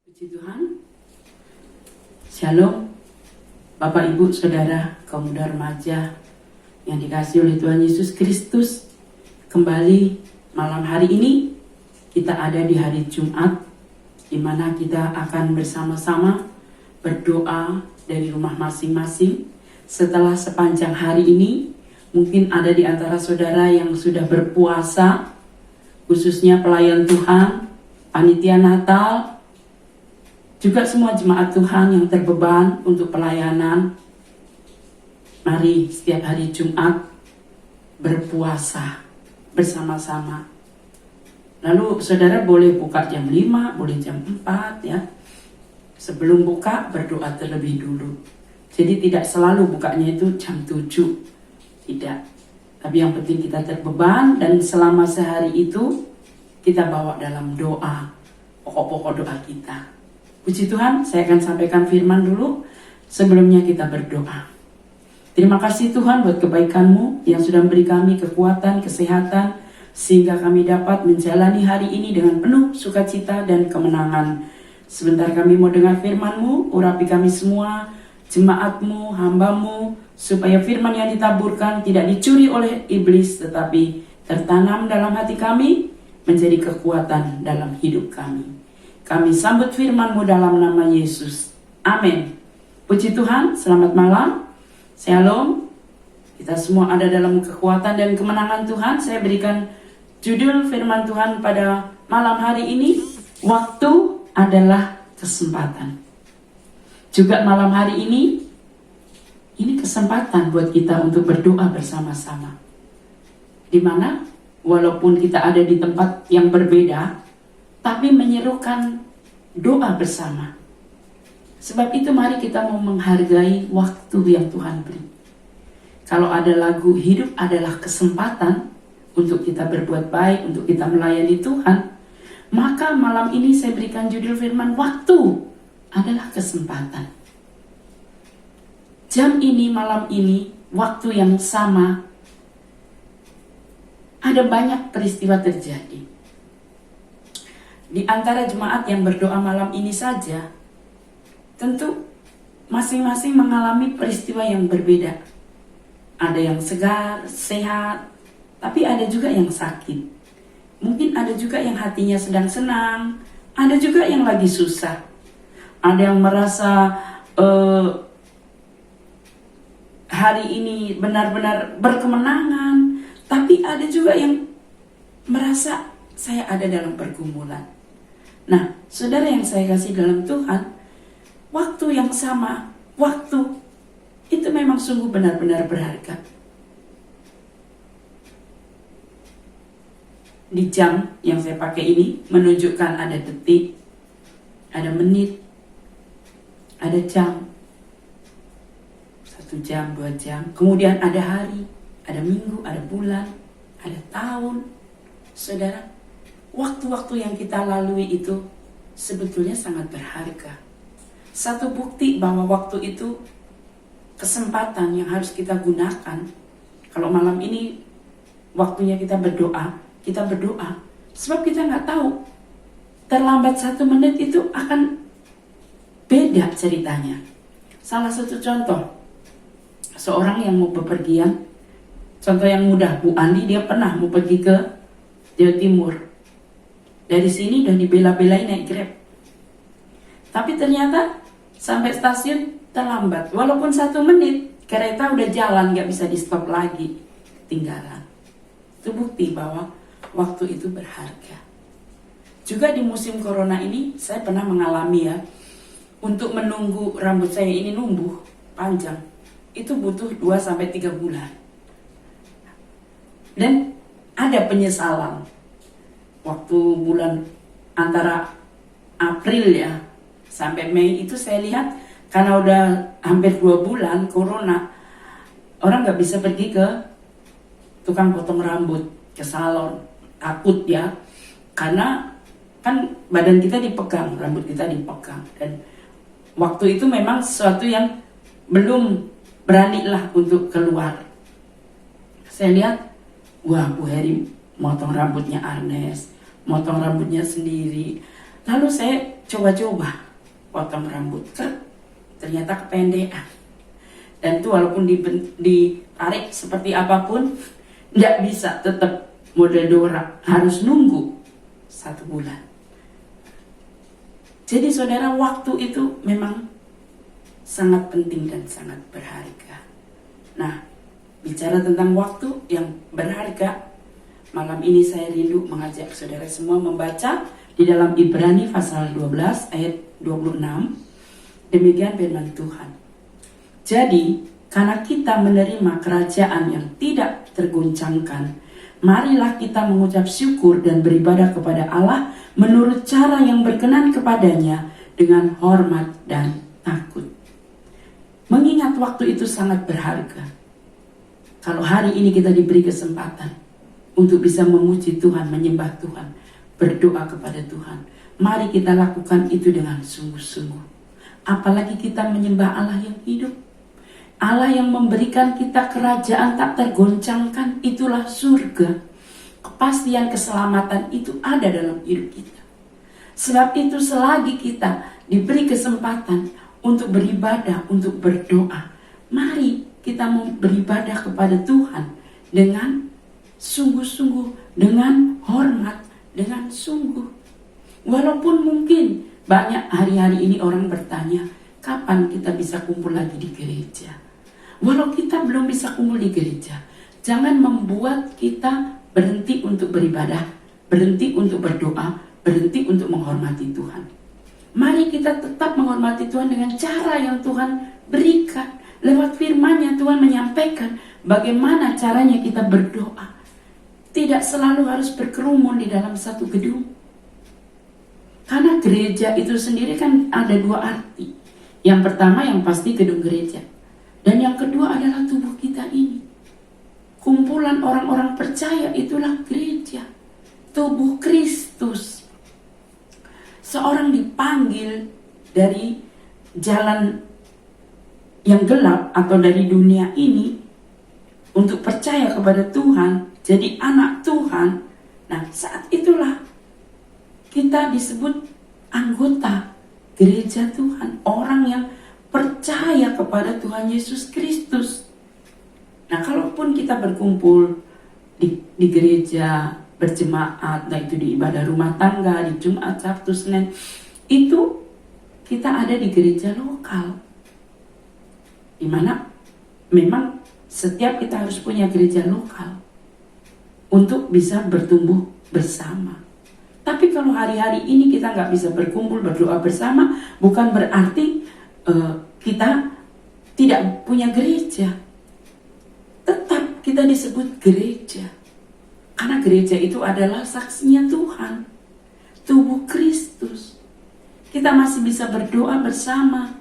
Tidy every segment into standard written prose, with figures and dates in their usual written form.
Puji Tuhan. Shalom Bapak Ibu Saudara kaum muda remaja yang dikasihi oleh Tuhan Yesus Kristus. Kembali malam hari ini kita ada di hari Jumat, di mana kita akan bersama-sama berdoa dari rumah masing-masing. Setelah sepanjang hari ini, mungkin ada di antara saudara yang sudah berpuasa, khususnya pelayan Tuhan, panitia Natal, juga semua jemaat Tuhan yang terbeban untuk pelayanan. Mari setiap hari Jumat berpuasa bersama-sama. Lalu saudara boleh buka jam 5, boleh jam 4 ya. Sebelum buka berdoa terlebih dulu. Jadi tidak selalu bukanya itu jam 7. Tidak. Tapi yang penting kita terbeban dan selama sehari itu kita bawa dalam doa, pokok-pokok doa kita. Puji Tuhan, saya akan sampaikan firman dulu sebelumnya kita berdoa. Terima kasih Tuhan buat kebaikan-Mu yang sudah memberi kami kekuatan, kesehatan, sehingga kami dapat menjalani hari ini dengan penuh sukacita dan kemenangan. Sebentar kami mau dengar firman-Mu, urapi kami semua, jemaat-Mu, hamba-Mu, supaya firman yang ditaburkan tidak dicuri oleh iblis, tetapi tertanam dalam hati kami, menjadi kekuatan dalam hidup kami. Kami sambut firman-Mu dalam nama Yesus. Amin. Puji Tuhan, selamat malam. Shalom. Kita semua ada dalam kekuatan dan kemenangan Tuhan. Saya berikan judul firman Tuhan pada malam hari ini, waktu adalah kesempatan. Juga malam hari ini kesempatan buat kita untuk berdoa bersama-sama. Di mana walaupun kita ada di tempat yang berbeda, tapi menyerukan doa bersama. Sebab itu mari kita mau menghargai waktu yang Tuhan beri. Kalau ada lagu hidup adalah kesempatan untuk kita berbuat baik, untuk kita melayani Tuhan, maka malam ini saya berikan judul firman, waktu adalah kesempatan. Jam ini, malam ini, waktu yang sama, ada banyak peristiwa terjadi. Di antara jemaat yang berdoa malam ini saja, tentu masing-masing mengalami peristiwa yang berbeda. Ada yang segar, sehat, tapi ada juga yang sakit. Mungkin ada juga yang hatinya sedang senang, ada juga yang lagi susah. Ada yang merasa hari ini benar-benar berkemenangan, tapi ada juga yang merasa saya ada dalam pergumulan. Nah, saudara yang saya kasih dalam Tuhan, waktu yang sama, waktu itu memang sungguh benar-benar berharga. Di jam yang saya pakai ini menunjukkan ada detik, ada menit, ada jam. 1 jam, 2 jam. Kemudian ada hari, ada minggu, ada bulan, ada tahun. Saudara, waktu-waktu yang kita lalui itu sebetulnya sangat berharga. Satu bukti bahwa waktu itu kesempatan yang harus kita gunakan. Kalau malam ini waktunya kita berdoa, sebab kita nggak tahu terlambat 1 menit itu akan beda ceritanya. Salah satu contoh, seorang yang mau bepergian, contoh yang mudah, Bu Andi, dia pernah mau pergi ke Jawa Timur. Dari sini udah dibela-belain naik Grab. Tapi ternyata sampai stasiun terlambat. Walaupun 1 menit, kereta udah jalan, gak bisa di stop lagi. Ketinggalan. Itu bukti bahwa waktu itu berharga. Juga di musim corona ini, saya pernah mengalami ya, untuk menunggu rambut saya ini numbuh panjang, itu butuh 2-3 bulan. Dan ada penyesalan. Waktu bulan antara April ya sampai Mei itu saya lihat, karena udah hampir 2 bulan corona, orang gak bisa pergi ke tukang potong rambut, ke salon, takut ya, karena kan badan kita dipegang, rambut kita dipegang, dan waktu itu memang sesuatu yang belum berani lah untuk keluar. Saya lihat, wah Bu Heri motong rambutnya Arnes, motong rambutnya sendiri, Lalu saya coba-coba potong rambut, ternyata kependekan. Dan itu walaupun ditarik seperti apapun, nggak bisa tetap model Dora, harus nunggu 1 bulan. Jadi saudara, waktu itu memang sangat penting dan sangat berharga. Nah, bicara tentang waktu yang berharga, malam ini saya rindu mengajak saudara semua membaca di dalam Ibrani pasal 12 ayat 26. Demikian firman Tuhan. Jadi, karena kita menerima kerajaan yang tidak tergoncangkan, marilah kita mengucap syukur dan beribadah kepada Allah menurut cara yang berkenan kepadanya dengan hormat dan takut. Mengingat waktu itu sangat berharga. Kalau hari ini kita diberi kesempatan untuk bisa memuji Tuhan, menyembah Tuhan, berdoa kepada Tuhan, mari kita lakukan itu dengan sungguh-sungguh. Apalagi kita menyembah Allah yang hidup, Allah yang memberikan kita kerajaan tak tergoncangkan, itulah surga. Kepastian keselamatan itu ada dalam hidup kita. Sebab itu selagi kita diberi kesempatan untuk beribadah, untuk berdoa, mari kita mau beribadah kepada Tuhan dengan sungguh-sungguh, dengan hormat, dengan sungguh. Walaupun mungkin banyak hari-hari ini orang bertanya, kapan kita bisa kumpul lagi di gereja? Walau kita belum bisa kumpul di gereja, jangan membuat kita berhenti untuk beribadah, berhenti untuk berdoa, berhenti untuk menghormati Tuhan. Mari kita tetap menghormati Tuhan dengan cara yang Tuhan berikan. Lewat firman-Nya Tuhan menyampaikan bagaimana caranya kita berdoa. Tidak selalu harus berkerumun di dalam satu gedung. Karena gereja itu sendiri kan ada 2 arti. Yang pertama yang pasti gedung gereja. Dan yang kedua adalah tubuh kita ini. Kumpulan orang-orang percaya itulah gereja. Tubuh Kristus. Seorang dipanggil dari jalan yang gelap atau dari dunia ini untuk percaya kepada Tuhan, jadi anak Tuhan. Nah, saat itulah kita disebut anggota gereja Tuhan, orang yang percaya kepada Tuhan Yesus Kristus. Nah, kalaupun kita berkumpul di gereja, berjemaat, nah itu di ibadah rumah tangga, di Jumat, Sabtu, Senin, itu kita ada di gereja lokal, di mana memang setiap kita harus punya gereja lokal untuk bisa bertumbuh bersama. Tapi kalau hari-hari ini kita nggak bisa berkumpul berdoa bersama, bukan berarti kita tidak punya gereja. Tetap kita disebut gereja. Karena gereja itu adalah saksinya Tuhan, tubuh Kristus. Kita masih bisa berdoa bersama.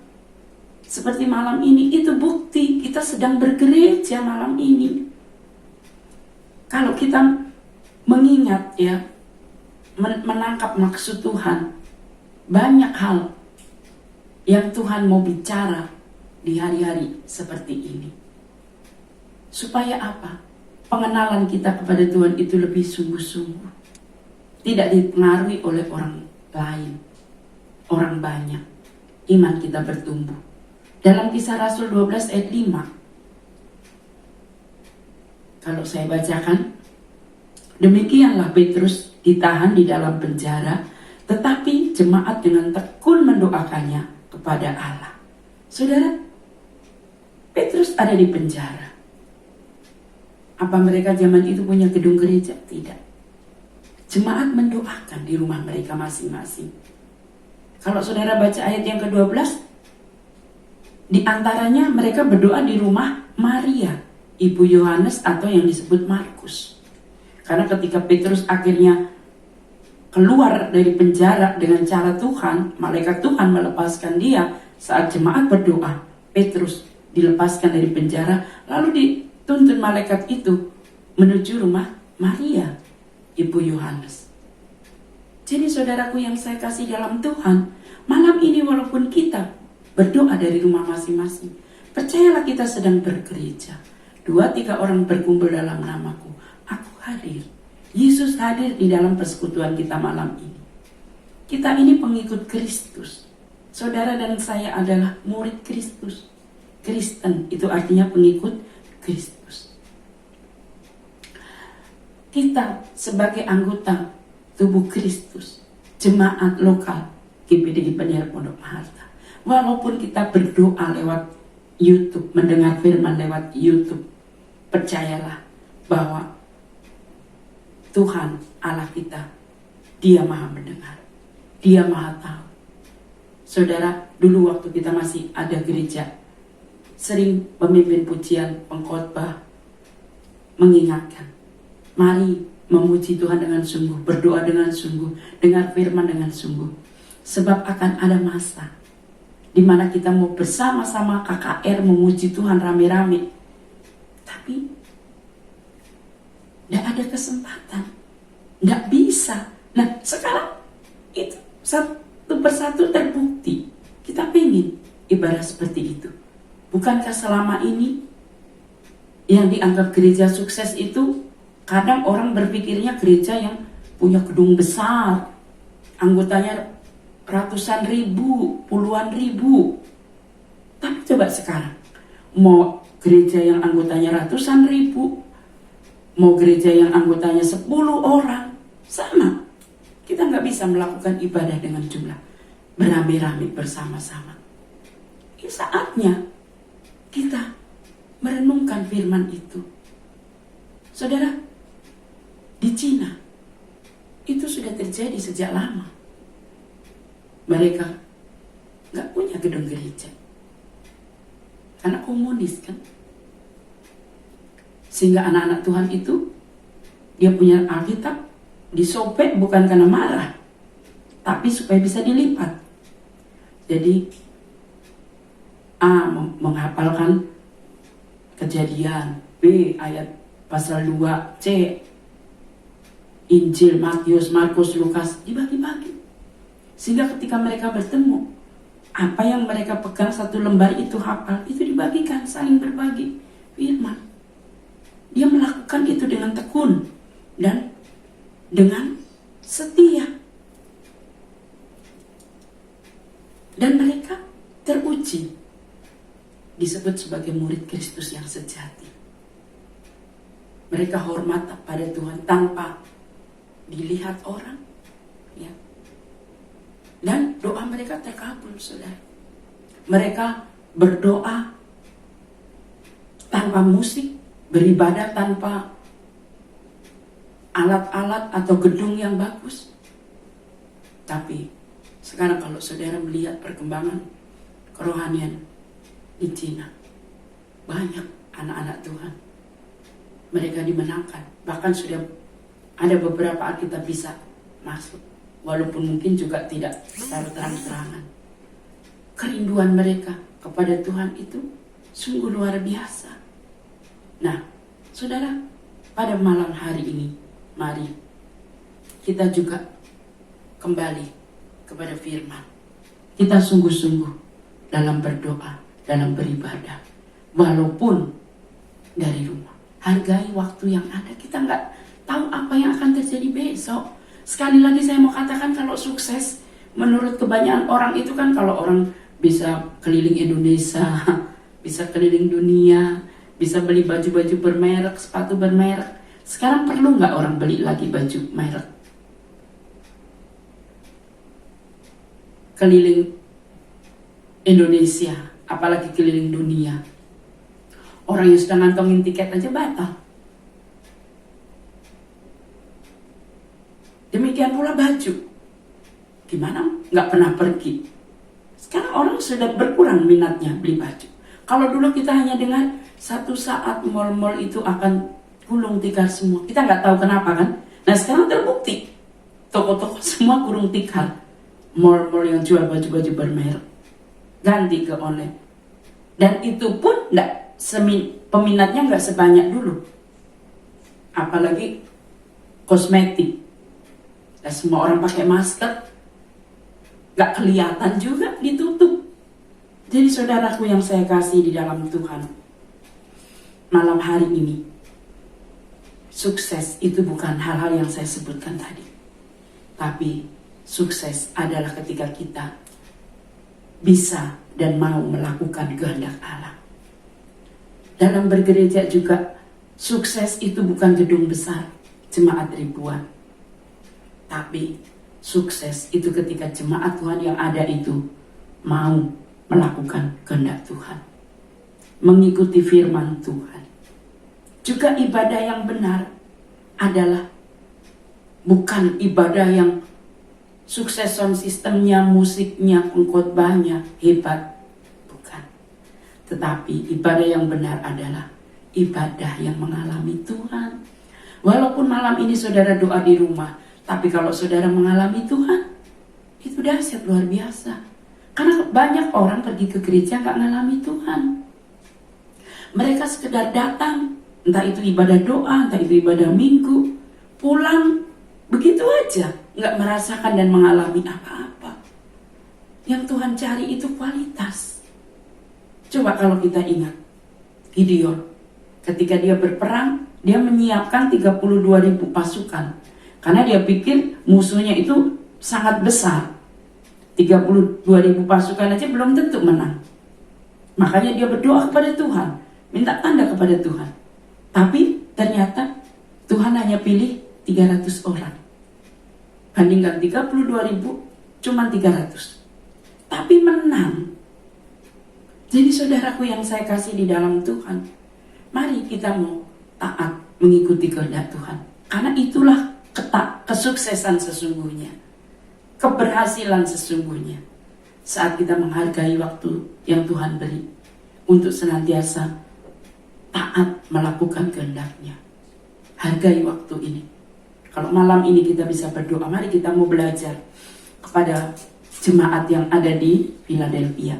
Seperti malam ini, itu bukti kita sedang bergereja malam ini. Kalau kita mengingat ya, menangkap maksud Tuhan, banyak hal yang Tuhan mau bicara di hari-hari seperti ini. Supaya apa? Pengenalan kita kepada Tuhan itu lebih sungguh-sungguh. Tidak dipengaruhi oleh orang lain, orang banyak. Iman kita bertumbuh. Dalam Kisah Rasul 12 ayat 5. Kalau saya bacakan, demikianlah Petrus ditahan di dalam penjara, tetapi jemaat dengan tekun mendoakannya kepada Allah. Saudara, Petrus ada di penjara. Apa mereka zaman itu punya gedung gereja? Tidak. Jemaat mendoakan di rumah mereka masing-masing. Kalau saudara baca ayat yang ke-12, di antaranya mereka berdoa di rumah Maria, ibu Yohanes atau yang disebut Markus. Karena ketika Petrus akhirnya keluar dari penjara dengan cara Tuhan, malaikat Tuhan melepaskan dia saat jemaat berdoa. Petrus dilepaskan dari penjara, lalu dituntun malaikat itu menuju rumah Maria, ibu Yohanes. Jadi saudaraku yang saya kasih dalam Tuhan, malam ini walaupun kita berdoa dari rumah masing-masing, percayalah kita sedang bergereja. 2-3 orang berkumpul dalam namaku, aku hadir. Yesus hadir di dalam persekutuan kita malam ini. Kita ini pengikut Kristus. Saudara dan saya adalah murid Kristus. Kristen itu artinya pengikut Kristus. Kita sebagai anggota tubuh Kristus, jemaat lokal GPDI Penyebar Pondok Maharta, walaupun kita berdoa lewat YouTube, mendengar firman lewat YouTube, percayalah bahwa Tuhan Allah kita, Dia maha mendengar, Dia maha tahu. Saudara, dulu waktu kita masih ada gereja, sering pemimpin pujian, pengkhotbah mengingatkan, mari memuji Tuhan dengan sungguh, berdoa dengan sungguh, dengar firman dengan sungguh. Sebab akan ada masa di mana kita mau bersama-sama KKR memuji Tuhan rame-rame, tapi tidak ada kesempatan, tidak bisa. Nah sekarang itu satu persatu terbukti. Kita pengen ibadah seperti itu. Bukankah selama ini yang dianggap gereja sukses itu, kadang orang berpikirnya gereja yang punya gedung besar, anggotanya ratusan ribu, puluhan ribu. Tapi coba sekarang, mau gereja yang anggotanya ratusan ribu, mau gereja yang anggotanya 10 orang, sama. Kita nggak bisa melakukan ibadah dengan jumlah beramai-ramai bersama-sama. Ini saatnya kita merenungkan firman itu. Saudara, di Cina itu sudah terjadi sejak lama. Mereka nggak punya gedung gereja karena komunis kan. Sehingga anak-anak Tuhan itu dia punya Alkitab disobek bukan karena marah, tapi supaya bisa dilipat. Jadi A menghafalkan Kejadian, B ayat pasal 2, C Injil Matius, Markus, Lukas, dibagi-bagi. Sehingga ketika mereka bertemu, apa yang mereka pegang satu lembar itu hafal, itu dibagikan, saling berbagi firman. Dia melakukan itu dengan tekun dan dengan setia. Dan mereka teruji, disebut sebagai murid Kristus yang sejati. Mereka hormat pada Tuhan tanpa dilihat orang, ya. Dan doa mereka terkabul, saudara. Mereka berdoa tanpa musik, beribadah tanpa alat-alat atau gedung yang bagus. Tapi sekarang kalau saudara melihat perkembangan kerohanian di Cina, banyak anak-anak Tuhan, mereka dimenangkan. Bahkan sudah ada beberapa Alkitab bisa masuk, walaupun mungkin juga tidak secara terang-terangan. Kerinduan mereka kepada Tuhan itu sungguh luar biasa. Nah, saudara, pada malam hari ini, mari kita juga kembali kepada firman. Kita sungguh-sungguh dalam berdoa, dalam beribadah, walaupun dari rumah. Hargai waktu yang ada. Kita nggak tahu apa yang akan terjadi besok. Sekali lagi saya mau katakan, kalau sukses menurut kebanyakan orang itu kan kalau orang bisa keliling Indonesia, bisa keliling dunia, bisa beli baju-baju bermerek, sepatu bermerek. Sekarang perlu nggak orang beli lagi baju merek? Keliling Indonesia, apalagi keliling dunia. Orang yang sudah ngantongin tiket aja batal. Demikian pula baju. Gimana? Nggak pernah pergi. Sekarang orang sudah berkurang minatnya beli baju. Kalau dulu kita hanya dengar satu saat mal-mal itu akan gulung tikar semua. Kita nggak tahu kenapa kan. Nah sekarang terbukti. Toko-toko semua gulung tikar. Mal-mal yang jual baju-baju bermerek ganti ke online. Dan itu pun peminatnya nggak sebanyak dulu. Apalagi kosmetik. Dan semua orang pakai masker, nggak kelihatan juga, ditutup. Jadi saudaraku yang saya kasih di dalam Tuhan, malam hari ini, sukses itu bukan hal-hal yang saya sebutkan tadi, tapi sukses adalah ketika kita bisa dan mau melakukan kehendak Allah. Dalam bergereja juga, sukses itu bukan gedung besar, jemaat ribuan. Tapi sukses itu ketika jemaat Tuhan yang ada itu mau melakukan kehendak Tuhan, mengikuti firman Tuhan. Juga ibadah yang benar adalah bukan ibadah yang sukses sound sistemnya, musiknya, pengkhotbahnya hebat. Bukan. Tetapi ibadah yang benar adalah ibadah yang mengalami Tuhan. Walaupun malam ini saudara doa di rumah, tapi kalau saudara mengalami Tuhan, itu dahsyat luar biasa. Karena banyak orang pergi ke gereja gak mengalami Tuhan. Mereka sekedar datang, entah itu ibadah doa, entah itu ibadah minggu, pulang begitu aja, gak merasakan dan mengalami apa-apa. Yang Tuhan cari itu kualitas. Coba kalau kita ingat Gideon, ketika dia berperang, dia menyiapkan 32.000 pasukan. Karena dia pikir musuhnya itu sangat besar. 32.000 pasukan aja belum tentu menang. Makanya dia berdoa kepada Tuhan, minta tanda kepada Tuhan. Tapi ternyata Tuhan hanya pilih 300 orang. Bandingkan 32.000, cuma 300. Tapi menang. Jadi saudaraku yang saya kasih di dalam Tuhan, mari kita mau taat mengikuti kehendak Tuhan. Karena itulah kesuksesan sesungguhnya, keberhasilan sesungguhnya, saat kita menghargai waktu yang Tuhan beri untuk senantiasa taat melakukan kehendak-Nya. Hargai waktu ini. Kalau malam ini kita bisa berdoa, mari kita mau belajar kepada jemaat yang ada di Philadelphia.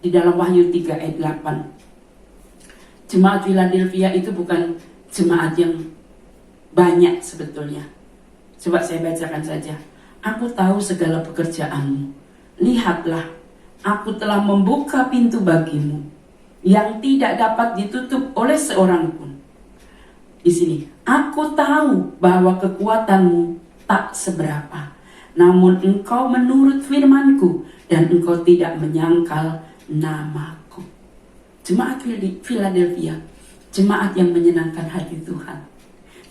Di dalam Wahyu 3 ayat 8. Jemaat Philadelphia itu bukan jemaat yang banyak sebetulnya. Coba saya bacakan saja. Aku tahu segala pekerjaanmu. Lihatlah, aku telah membuka pintu bagimu yang tidak dapat ditutup oleh seorang pun. Di sini, aku tahu bahwa kekuatanmu tak seberapa. Namun engkau menurut firmanku dan engkau tidak menyangkal namaku. Jemaat Philadelphia, jemaat yang menyenangkan hati Tuhan.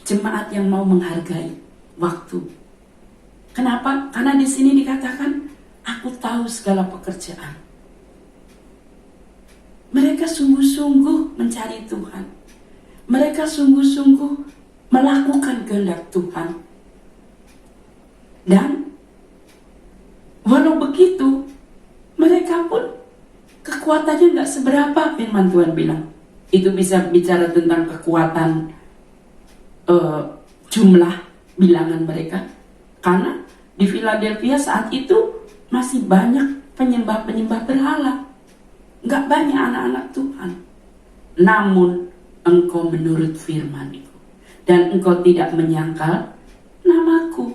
Jemaat yang mau menghargai waktu. Kenapa? Karena di sini dikatakan, aku tahu segala pekerjaan. Mereka sungguh-sungguh mencari Tuhan. Mereka sungguh-sungguh melakukan kehendak Tuhan. Dan walau begitu, mereka pun kekuatannya gak seberapa, firman Tuhan bilang. Itu bisa bicara tentang kekuatan jumlah bilangan mereka. Karena di Philadelphia saat itu masih banyak penyembah-penyembah berhala. Gak banyak anak-anak Tuhan. Namun engkau menurut firman-Ku dan engkau tidak menyangkal namaku.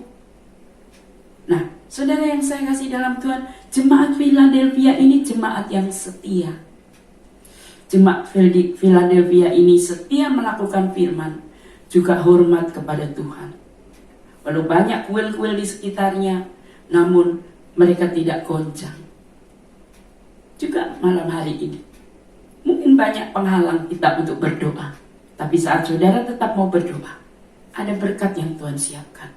Nah, saudara yang saya kasih dalam Tuhan, jemaat Philadelphia ini jemaat yang setia. Jemaat Philadelphia ini setia melakukan firman, juga hormat kepada Tuhan. Walau banyak kuil-kuil di sekitarnya, namun mereka tidak goncang. Juga malam hari ini, mungkin banyak penghalang kita untuk berdoa. Tapi saat saudara tetap mau berdoa, ada berkat yang Tuhan siapkan.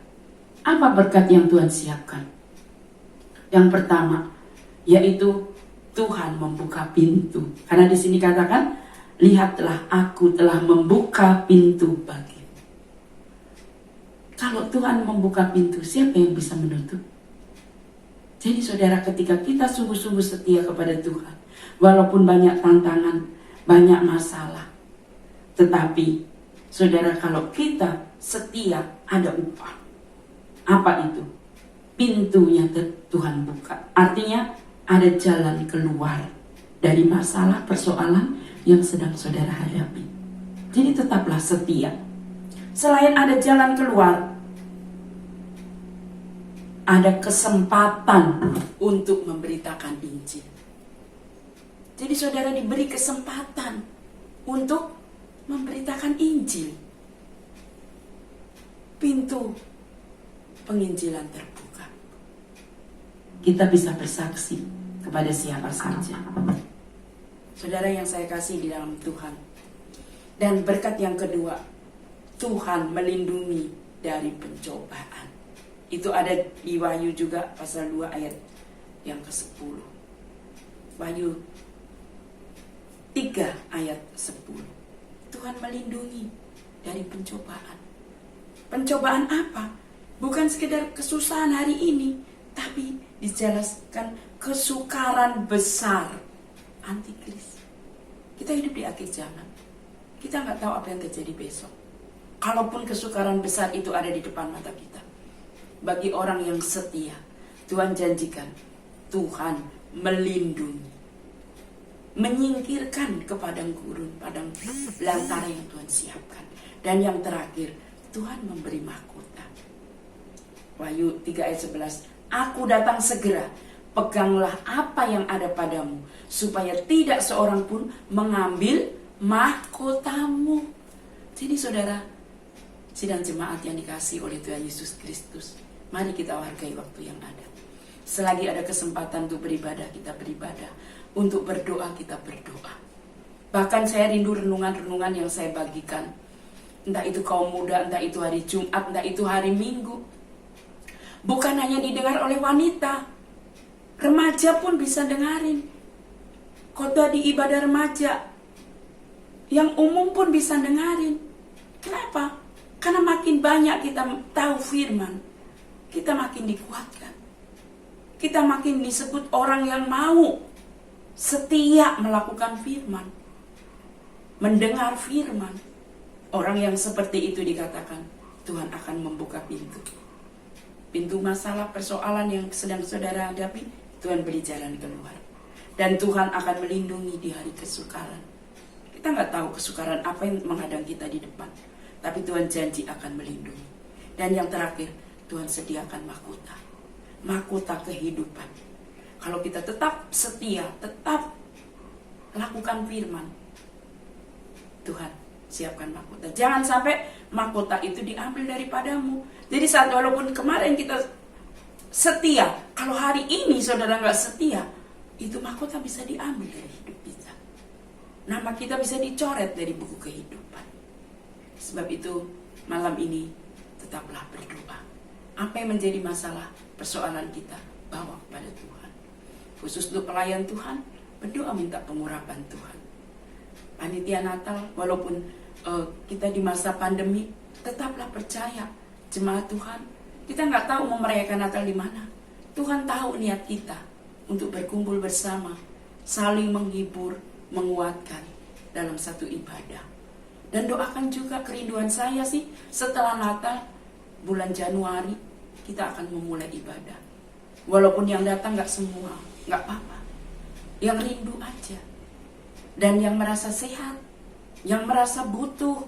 Apa berkat yang Tuhan siapkan? Yang pertama, yaitu Tuhan membuka pintu. Karena di sini katakan, lihatlah aku telah membuka pintu bagimu. Kalau Tuhan membuka pintu, siapa yang bisa menutup? Jadi saudara, ketika kita sungguh-sungguh setia kepada Tuhan, walaupun banyak tantangan, banyak masalah, tetapi saudara, kalau kita setia, ada upah. Apa itu? Pintunya Tuhan buka. Artinya ada jalan keluar dari masalah, persoalan yang sedang saudara hadapi. Jadi tetaplah setia. Selain ada jalan keluar, ada kesempatan untuk memberitakan Injil. Jadi saudara diberi kesempatan untuk memberitakan Injil. Pintu penginjilan terbuka. kita bisa bersaksi kepada siapa saja. Saudara yang saya kasih di dalam Tuhan. Dan berkat yang kedua, Tuhan melindungi dari pencobaan. Itu ada di Wahyu juga pasal 2 ayat yang ke-10. Wahyu 3 ayat 10. Tuhan melindungi dari pencobaan. Pencobaan apa? Bukan sekedar kesusahan hari ini, tapi dijelaskan kesukaran besar antikris. Kita hidup di akhir zaman. Kita nggak tahu apa yang terjadi besok. Kalaupun kesukaran besar itu ada di depan mata kita, bagi orang yang setia, Tuhan janjikan, Tuhan melindungi, menyingkirkan ke padang gurun, padang belantara yang Tuhan siapkan. Dan yang terakhir, Tuhan memberi mahkota. Wahyu 3 ayat 11, aku datang segera, peganglah apa yang ada padamu, supaya tidak seorang pun mengambil mahkotamu. Jadi saudara, sidang jemaat yang dikasihi oleh Tuhan Yesus Kristus, mari kita hargai waktu yang ada. Selagi ada kesempatan untuk beribadah, kita beribadah. Untuk berdoa, kita berdoa. Bahkan saya rindu renungan-renungan yang saya bagikan. Entah itu kaum muda, entah itu hari Jumat, entah itu hari Minggu. Bukan hanya didengar oleh wanita, remaja pun bisa dengarin. Khotbah di ibadah remaja, yang umum pun bisa dengarin. Kenapa? Karena makin banyak kita tahu firman, kita makin dikuatkan. Kita makin disebut orang yang mau setia melakukan firman, mendengar firman. Orang yang seperti itu dikatakan Tuhan akan membuka pintu. Pintu masalah, persoalan yang sedang saudara hadapi, Tuhan beri jalan keluar. Dan Tuhan akan melindungi di hari kesukaran. Kita nggak tahu kesukaran apa yang menghadang kita di depan, tapi Tuhan janji akan melindungi. Dan yang terakhir, Tuhan sediakan mahkota. Mahkota kehidupan. Kalau kita tetap setia, tetap lakukan firman, Tuhan siapkan mahkota. Jangan sampai mahkota itu diambil daripadamu. Jadi saat walaupun kemarin kita setia, kalau hari ini saudara nggak setia, itu mahkota bisa diambil dari hidup kita. Nama kita bisa dicoret dari buku kehidupan. Sebab itu malam ini tetaplah berdoa. Apa yang menjadi masalah, persoalan kita, bawa kepada Tuhan. Khusus untuk pelayan Tuhan, berdoa minta pengurapan Tuhan. Panitia Natal, walaupun kita di masa pandemi, tetaplah percaya, jemaat Tuhan. Kita nggak tahu mau merayakan Natal di mana. Tuhan tahu niat kita untuk berkumpul bersama, saling menghibur, menguatkan dalam satu ibadah. Dan doakan juga kerinduan saya sih, setelah Natal, bulan Januari, kita akan memulai ibadah. Walaupun yang datang nggak semua, nggak apa-apa. Yang rindu aja. Dan yang merasa sehat, yang merasa butuh.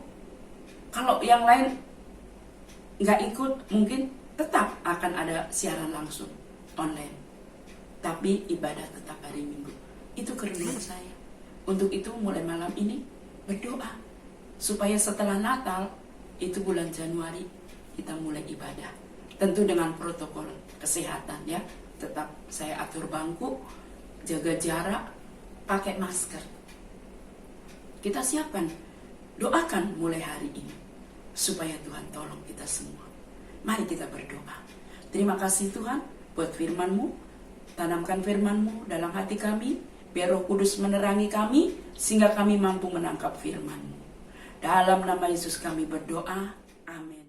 Kalau yang lain nggak ikut, mungkin tetap akan ada siaran langsung online. Tapi ibadah tetap hari Minggu. Itu kerinduan saya. Untuk itu mulai malam ini berdoa. Supaya setelah Natal, itu bulan Januari, kita mulai ibadah. Tentu dengan protokol kesehatan ya. Tetap saya atur bangku, jaga jarak, pakai masker. Kita siapkan, doakan mulai hari ini, supaya Tuhan tolong kita semua. Mari kita berdoa. Terima kasih Tuhan buat firman-Mu. Tanamkan firman-Mu dalam hati kami, biar Roh Kudus menerangi kami, sehingga kami mampu menangkap firman-Mu. Dalam nama Yesus kami berdoa, amin.